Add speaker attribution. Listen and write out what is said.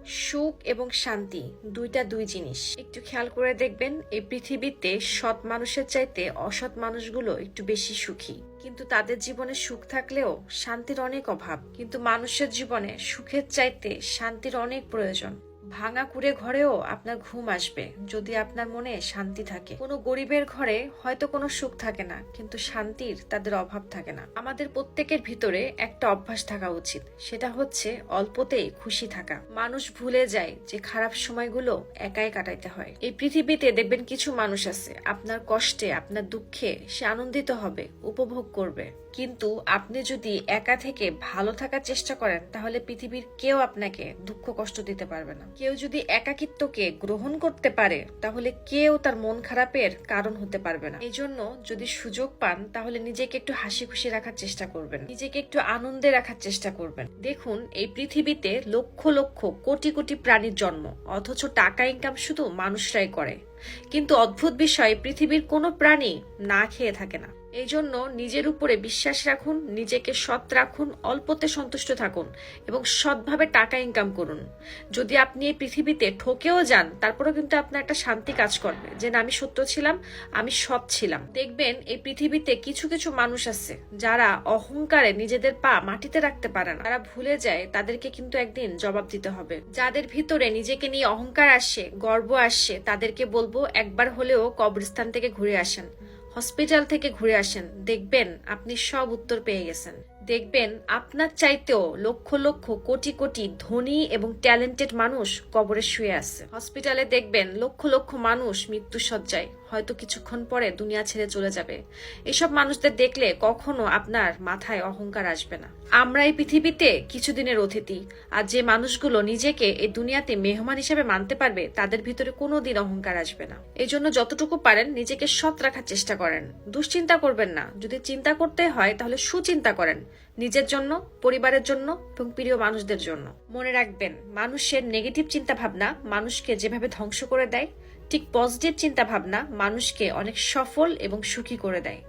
Speaker 1: সুখ এবং শান্তি দুইটা দুই জিনিস। একটু খেয়াল করে দেখবেন, এই পৃথিবীতে সৎ মানুষের চাইতে অসৎ মানুষগুলো একটু বেশি সুখী। কিন্তু তাদের জীবনে সুখ থাকলেও শান্তির অনেক অভাব। কিন্তু মানুষের জীবনে সুখের চাইতে শান্তির অনেক প্রয়োজন। ভাঙা কুড়ে ঘরেও আপনার ঘুম আসবে যদি আপনার মনে শান্তি থাকে। কোনো গরিবের ঘরে হয়তো কোনো সুখ থাকে না, কিন্তু শান্তির তাদের অভাব থাকে না। আমাদের প্রত্যেকের ভিতরে একটা অভ্যাস থাকা উচিত, সেটা হচ্ছে অল্পতেই খুশি থাকা। মানুষ ভুলে যায় যে খারাপ সময়গুলো একাই কাটাইতে হয়। এই পৃথিবীতে দেখবেন কিছু মানুষ আছে, আপনার কষ্টে আপনার দুঃখে সে আনন্দিত হবে, উপভোগ করবে। কিন্তু আপনি যদি একা থেকে ভালো থাকার চেষ্টা করেন, তাহলে পৃথিবীর কেউ আপনাকে দুঃখ কষ্ট দিতে পারবে না। কেউ যদি একাকিত্বকে গ্রহণ করতে পারে, তাহলে কেউ তার মন খারাপের কারণ হতে পারবে না। এই জন্য যদি সুযোগ পান, তাহলে নিজেকে একটু হাসি খুশি রাখার চেষ্টা করবেন, নিজেকে একটু আনন্দে রাখার চেষ্টা করবেন। দেখুন, এই পৃথিবীতে লক্ষ লক্ষ কোটি কোটি প্রাণীর জন্ম, অথচ টাকা ইনকাম শুধু মানুষরাই করে। কিন্তু অদ্ভুত বিষয়, পৃথিবীর কোনো প্রাণী না খেয়ে থাকে না। এই জন্য নিজের উপরে বিশ্বাস রাখুন, নিজেকে সৎ রাখুন, অল্পতে সন্তুষ্ট থাকুন এবং সৎভাবে টাকা ইনকাম করুন। যদি আপনি এই পৃথিবীতে ঠকেও যান, তারপরেও কিন্তু আপনার একটা শান্তি কাজ করবে যে না, আমি সত্য ছিলাম, আমি সৎ ছিলাম। দেখবেন এই পৃথিবীতে কিছু কিছু মানুষ আছে যারা অহংকারে নিজেদের পা মাটিতে রাখতে পারে না। তারা ভুলে যায় তাদেরকে কিন্তু একদিন জবাব দিতে হবে। যাদের ভিতরে নিজেকে নিয়ে অহংকার আসে, গর্ব আসে, তাদেরকে বলবো একবার হলেও কবরস্থান থেকে ঘুরে আসেন, হসপিটাল থেকে ঘুরে আসেন। দেখবেন আপনি সব উত্তর পেয়ে গেছেন। দেখবেন আপনার চাইতেও লক্ষ লক্ষ কোটি কোটি ধনী এবং ট্যালেন্টেড মানুষ কবরে শুয়ে আছে। হসপিটালে দেখবেন লক্ষ লক্ষ মানুষ মৃত্যুশয্যায়, হয়তো কিছুক্ষণ পরে দুনিয়া ছেড়ে চলে যাবে। এসব মানুষদের দেখলে কখনো আপনার মাথায় অহংকার আসবে না। আমরা এই পৃথিবীতে কিছুদিনের অতিথি, আর যে মানুষগুলো নিজেকে এই দুনিয়াতে মেহমান হিসেবে মানতে পারবে, তাদের ভিতরে কোনোদিন অহংকার আসবে না। এই জন্য যতটুকু পারেন নিজেকে সৎ রাখার চেষ্টা করেন। দুশ্চিন্তা করবেন না। যদি চিন্তা করতে হয় তাহলে সুচিন্তা করেন, নিজের জন্য, পরিবারের জন্য এবং প্রিয় মানুষদের জন্য। মনে রাখবেন, মানুষের নেগেটিভ চিন্তা ভাবনা মানুষকে যেভাবে ধ্বংস করে দেয়, ঠিক পজিটিভ চিন্তা ভাবনা মানুষকে অনেক সফল এবং সুখী করে দেয়।